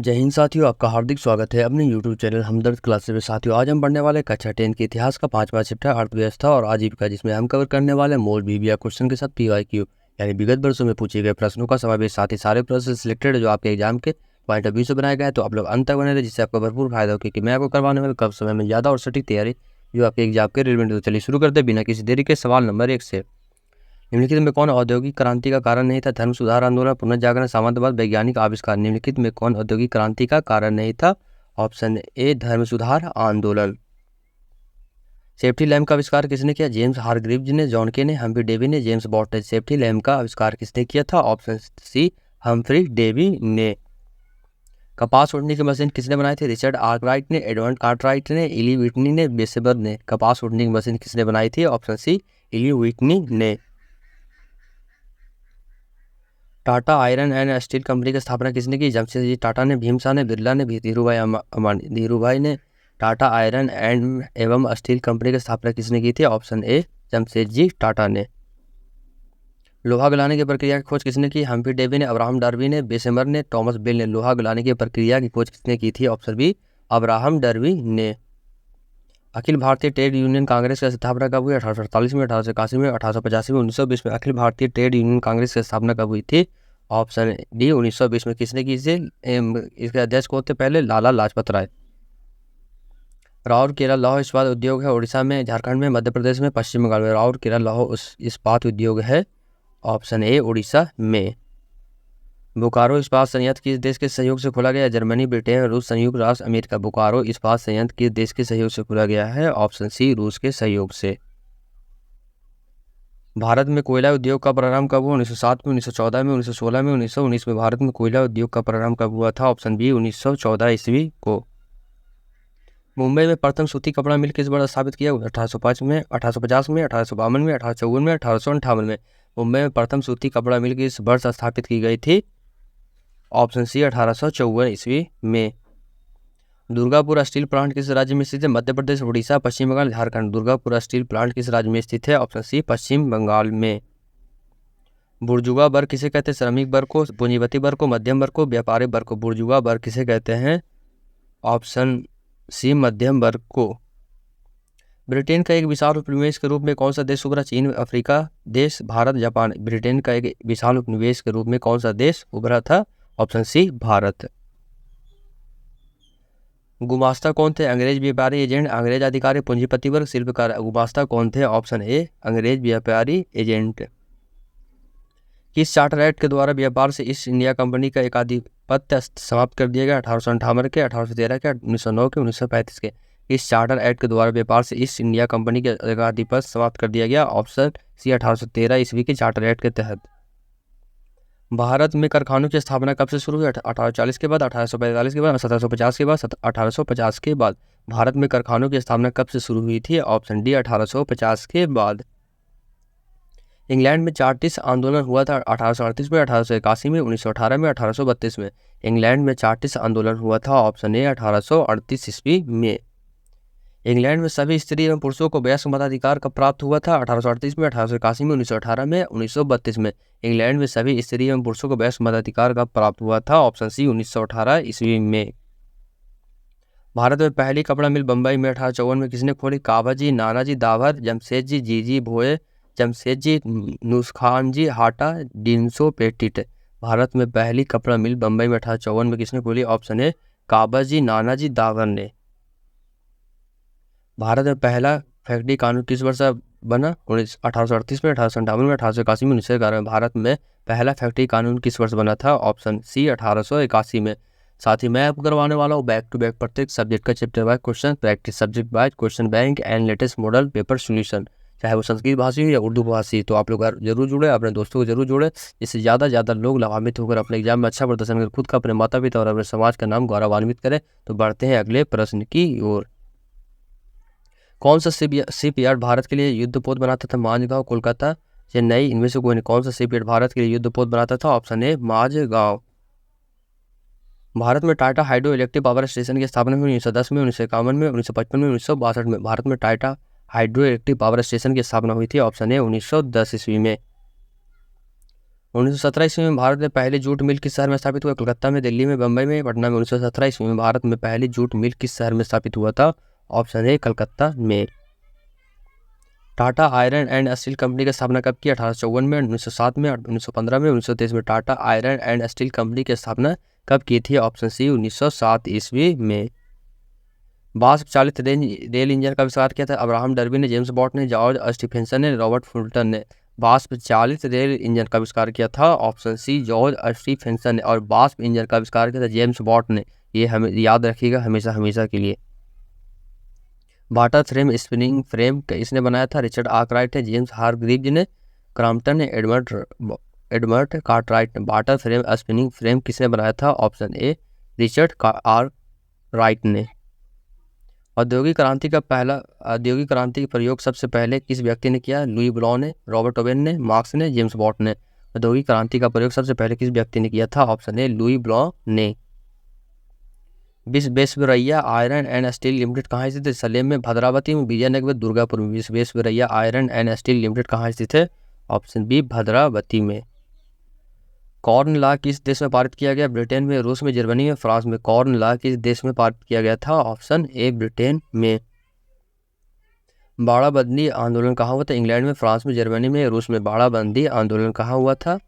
जय हिंद साथियों, आपका हार्दिक स्वागत है अपने YouTube चैनल हमदर्द क्लासेस में। साथियों, आज हम पढ़ने वाले कक्षा 10 के इतिहास का 5वां चैप्टर अर्थव्यवस्था और आजीविका, जिसमें हम कवर करने वाले मोल बीबिया क्वेश्चन के साथ PYQ यानी विगत वर्षों में पूछे गए प्रश्नों का समावेश। साथ ही सारे प्रश्न सिलेक्टेड है जो आपके एग्जाम के पॉइंट ऑफ व्यू से बनाए गए हैं। तो आप लोग अंत तक बने रहे, जिससे आपका भरपूर फायदा हो, क्योंकि मैं आपको करवाने वाला कम समय में ज़्यादा और सटीक तैयारी जो आपके एग्जाम के रिलेवेंट। तो चलिए शुरू करते हैं बिना किसी देरी के। सवाल नंबर 1 से, निम्नलिखित में कौन औद्योगिक क्रांति का कारण नहीं था? धर्म सुधार आंदोलन, पुनर्जागरण, सामंतवाद, वैज्ञानिक आविष्कार। निम्नलिखित में कौन औद्योगिक क्रांति का कारण नहीं था? ऑप्शन ए धर्म सुधार आंदोलन। सेफ्टी लैम्प का आविष्कार किसने किया? जेम्स हारग्रीव्ज ने, जॉन के ने, हम्फ्री डेवी ने, जेम्स वॉट ने। सेफ्टी लैम्प का आविष्कार किसने किया था? ऑप्शन सी हम्फ्री डेवी ने। कपास ओढ़ने की मशीन किसने बनाई थी? रिचर्ड आर्कराइट ने, एडवर्ड कार्टराइट ने, इली व्हिटनी ने, बेसेबर ने। कपास ओढ़ने की मशीन किसने बनाई थी? ऑप्शन सी इली व्हिटनी ने। Tata iron and steel company की स्थापना किसने की? जमशेदजी टाटा ने, भीमसा ने, बिरला ने, धीरूभाई अंबानी। धीरूभाई ने। टाटा आयरन एंड एवं स्टील कंपनी की स्थापना किसने की थी? ऑप्शन ए जमशेदजी टाटा ने। लोहा गलाने की प्रक्रिया की खोज किसने की? हम्फ्री डेवी ने, अब्राहम डार्बी ने, बेसेमर ने, थॉमस बेल ने। लोहा गलाने की प्रक्रिया की खोज किसने की थी? ऑप्शन बी अब्राहम डार्बी ने। अखिल भारतीय ट्रेड यूनियन कांग्रेस की स्थापना कब हुई? 1848 में, 1881 में, 1885 में, 1920 में। अखिल भारतीय ट्रेड यूनियन कांग्रेस की स्थापना कब हुई थी? ऑप्शन डी 1920 में। किसने की थी? इसके अध्यक्ष कौन थे पहले? लाला लाजपत राय। राउरकेला लौह इस्पात उद्योग है उड़ीसा में, झारखंड में, मध्य प्रदेश में, पश्चिम बंगाल में। राउरकेला लौह इस्पात उद्योग है ऑप्शन ए उड़ीसा में। बोकारो इस्पात संयंत्र किस देश के सहयोग से खोला गया? जर्मनी, ब्रिटेन, रूस, संयुक्त राष्ट्र अमेरिका। बोकारो इस्पात संयंत्र किस देश के सहयोग से खोला गया है? ऑप्शन सी रूस के सहयोग से। भारत में कोयला उद्योग का प्रारंभ कब हुआ? 1907 में, 1914 में, 1916 में, 1919 में। भारत में कोयला उद्योग का प्रारंभ कब हुआ था? ऑप्शन बी 1914 ईस्वी को। मुंबई में प्रथम सूती कपड़ा मिल किस वर्ष स्थापित किया? 1805 में, 1850 में, 1852 में, 1854 में, 1858 में। मुंबई में प्रथम सूती कपड़ा मिल किस वर्ष स्थापित की गई थी? ऑप्शन सी 1854 ईस्वी में। दुर्गापुर स्टील प्लांट किस राज्य में स्थित है? मध्य प्रदेश, उड़ीसा, पश्चिम बंगाल, झारखंड। दुर्गापुर स्टील प्लांट किस राज्य में स्थित है? ऑप्शन सी पश्चिम बंगाल में। बुर्जुआ वर्ग किसे कहते हैं? श्रमिक वर्ग को, पूंजीपति वर्ग को, मध्यम वर्ग को, व्यापारी वर्ग को। बुर्जुआ वर्ग किसे कहते हैं? ऑप्शन सी मध्यम वर्ग को। ब्रिटेन का एक विशाल उपनिवेश के रूप में कौन सा देश उभरा? चीन, अफ्रीका देश, भारत, जापान। ब्रिटेन का एक विशाल उपनिवेश के रूप में कौन सा देश उभरा था? Option C Bharat. गुमास्ता कौन थे? अंग्रेज व्यापारी एजेंट, अंग्रेज अधिकारी, पूंजीपति वर्ग, शिल्पकार। गुमास्ता कौन थे? ऑप्शन ए अंग्रेज व्यापारी एजेंट। किस चार्टर एक्ट के द्वारा व्यापार से ईस्ट इंडिया कंपनी का एकाधिपत्य समाप्त कर दिया गया? 1858 के, 1813 के, 1909 के, 1935 के। इस चार्टर एक्ट के द्वारा व्यापार से ईस्ट इंडिया कंपनी का एकाधिपत्य समाप्त कर दिया गया? ऑप्शन सी 1813 ईस्वी के चार्टर एक्ट के तहत। भारत में कारखानों की स्थापना कब से शुरू हुई? 1840 के बाद, 1845 के बाद, 1750 के बाद, 1850 के बाद। भारत में कारखानों की स्थापना कब से शुरू हुई थी? ऑप्शन डी 1850 के बाद। इंग्लैंड में चार्टिस्ट आंदोलन हुआ था 1838 में, 1881 में, 1918 में, 1832 में। इंग्लैंड में चार्टिस्ट आंदोलन हुआ था ऑप्शन ए 1838 ईस्वी में। इंग्लैंड में सभी स्त्री एवं पुरुषों को वयस्क मताधिकार कब प्राप्त हुआ था? 1838 में, 1881 में, 1918 में, 1932 में। इंग्लैंड में सभी स्त्री एवं पुरुषों को वयस्क मताधिकार कब प्राप्त हुआ था? ऑप्शन सी 1918 ईस्वी में। भारत में पहली कपड़ा मिल बम्बई में 1854 में किसने खोली? कावाजी, नानाजी दाभर, जमशेदजी जीजी भोये, जमशेदजी नुसखानजी हाटा, डिनसो पेटिट। भारत में पहली कपड़ा मिल बम्बई में 1854 में किसने खोली? ऑप्शन ए कावाजी नानाजी दाभर ने। भारत में पहला फैक्ट्री कानून किस वर्ष बना? 1838 में, 1858 में, 1881 में, 1911 में। भारत में पहला फैक्ट्री कानून किस वर्ष बना था? ऑप्शन सी 1881 में। साथ ही मैं आपको करवाने वाला हूँ बैक टू बैक प्रत्येक सब्जेक्ट का chapter wise question, practice subject wise question bank and latest model paper solution, चाहे वो संस्कृत भाषी हो या उर्दू भाषी। तो आप लोग जरूर जुड़े, अपने दोस्तों को जरूर जोड़े, जिससे ज़्यादा से ज़्यादा लोग लाभान्वित होकर अपने एग्जाम में अच्छा प्रदर्शन कर खुद का, अपने माता पिता और अपने समाज का नाम गौरवान्वित करें। तो बढ़ते हैं अगले प्रश्न की ओर। कौन सा शिपयार्ड भारत के लिए युद्धपोत बनाता था? माझगांव, कोलकाता, चेन्नई। इनमें से कोई नहीं। कौन सा शिपयार्ड भारत के लिए युद्धपोत बनाता था? ऑप्शन ए माझगांव। भारत में Tata hydro electric power station की स्थापना हुई 1910 में, 1951 में, 1955 में, 1962 में। भारत में Tata hydro electric power station की स्थापना हुई थी ऑप्शन ए 1910 ईस्वी में। 1917 ईस्वी में भारत में पहली जूट मिल किस शहर में स्थापित हुआ? कलकत्ता में, दिल्ली में, बम्बई में, पटना में। 1917 ईस्वी में भारत में पहली जूट मिल किस शहर में स्थापित हुआ था? ऑप्शन ए कलकत्ता में। Tata iron and steel company की स्थापना कब की? 1854 में, 1907 में, 1915 में, 1923 में। Tata iron and steel company की स्थापना कब की थी? ऑप्शन सी 1907 ईस्वी में। वाष्प चालित रेल इंजन का आविष्कार किया था? अब्राहम डर्बी ने, जेम्स वॉट ने, जॉर्ज स्टीफेंसन ने, रॉबर्ट फुल्टन ने। वाष्प चालित रेल इंजन का आविष्कार किया था? ऑप्शन सी जॉर्ज स्टीफेंसन ने। और वाष्प इंजन का आविष्कार किया था जेम्स वॉट ने। ये हमें याद रखिएगा हमेशा हमेशा के लिए। बाटा फ्रेम स्पिनिंग फ्रेम इसने बनाया था? रिचर्ड आर्कराइट है, जेम्स हारग्रीव्ज ने, क्रॉम्पटन ने, एडवर्ड कार्टराइट ने। बाटा फ्रेम स्पिनिंग फ्रेम किसने बनाया था? ऑप्शन ए रिचर्ड आर्कराइट ने। औद्योगिक क्रांति का प्रयोग सबसे पहले किस व्यक्ति ने किया? लुई ब्लॉ ने, रॉबर्ट ओवेन ने, मार्क्स ने, जेम्स वॉट ने। औद्योगिक क्रांति का प्रयोग सबसे पहले किस व्यक्ति ने किया था? ऑप्शन ए लुई ब्लॉ ने। Visvesvaraya iron and steel limited कहाँ स्थित है? सलेम में, भद्रावती में, विजयनगर में, दुर्गापुर में। Visvesvaraya iron and steel limited कहाँ स्थित है? ऑप्शन बी भद्रावती में। कॉर्न लॉ किस देश में पारित किया गया? ब्रिटेन में, रूस में, जर्मनी में, फ्रांस में। कॉर्न लॉ किस देश में पारित किया गया था? ऑप्शन ए ब्रिटेन में। बाड़ाबंदी आंदोलन कहाँ हुआ था? इंग्लैंड में, फ्रांस में, जर्मनी में, रूस में। बाड़ाबंदी आंदोलन कहाँ हुआ था?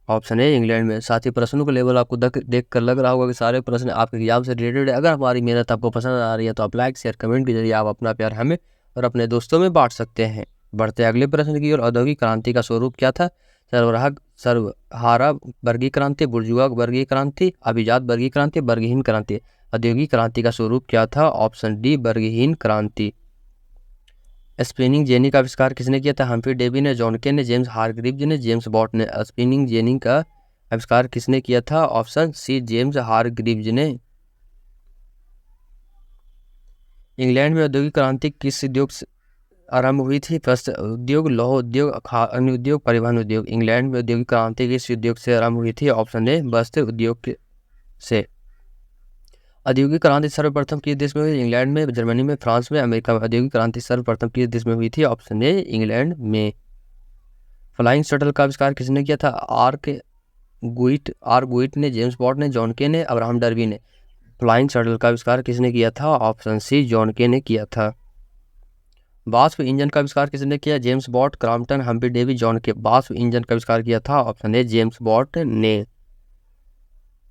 ऑप्शन है इंग्लैंड में। साथ ही प्रश्नों का लेवल आपको देख कर लग रहा होगा कि सारे प्रश्न आपके एग्जाम से रिलेटेड है। अगर हमारी मेहनत आपको पसंद आ रही है तो आप लाइक शेयर कमेंट के जरिए आप अपना प्यार हमें और अपने दोस्तों में बांट सकते हैं। बढ़ते अगले प्रश्न की ओर। औद्योगिक क्रांति का स्वरूप क्या था? सर्वहारा वर्गीय क्रांति, बुर्जुआ वर्गीय क्रांति, अभिजात वर्गीय क्रांति, वर्गहीन क्रांति। औद्योगिक क्रांति का स्वरूप क्या था? ऑप्शन डी वर्गहीन क्रांति। स्पिनिंग जेनी का आविष्कार किसने किया था? हम्फ्री डेवी ने, जॉन के ने, जेम्स हारग्रीव्ज ने, जेम्स वॉट ने। स्पिनिंग जेनी का आविष्कार किसने किया था? ऑप्शन सी जेम्स हारग्रीव्ज ने। इंग्लैंड में औद्योगिक क्रांति किस उद्योग से आरंभ हुई थी? वस्त्र उद्योग, लौह उद्योग, अन्य उद्योग, परिवहन उद्योग। इंग्लैंड में औद्योगिक क्रांति किस उद्योग से आरंभ हुई थी? ऑप्शन ए वस्त्र उद्योग से। औद्योगिक क्रांति सर्वप्रथम किस देश में हुई? इंग्लैंड में, जर्मनी में, फ्रांस में, अमेरिका में। औद्योगिक क्रांति सर्वप्रथम किस देश में हुई थी? ऑप्शन ए इंग्लैंड में। फ्लाइंग शटल का आविष्कार किसने किया था? आर गुइट ने, जेम्स वॉट ने, जॉन के ने, अब्राहम डर्बी ने। फ्लाइंग शटल का आविष्कार किसने किया था? ऑप्शन सी जॉन के ने किया था। वाष्प इंजन का आविष्कार किसने किया? James Watt, Crompton, Humphry Davy, John Kay. वाष्प इंजन का आविष्कार किया था? ऑप्शन ए जेम्स वॉट ने।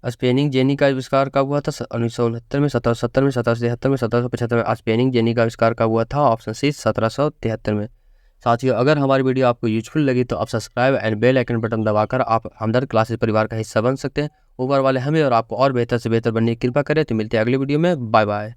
स्पेनिंग जेनी का आविष्कार कब हुआ था? 1969 में, 1770 में, 1773 में, 1775 में। स्पेनिंग जेनी का आविष्कार कब हुआ था? ऑप्शन सी 1773 में। साथियों, अगर हमारी वीडियो आपको यूजफुल लगी तो आप subscribe and bell icon button दबाकर आप हमदर्द क्लासेस परिवार का हिस्सा बन सकते हैं। ऊपर वाले हमें और आपको और बेहतर से बेहतर बनने की कृपा करें। तो मिलते हैं अगली वीडियो में। Bye bye.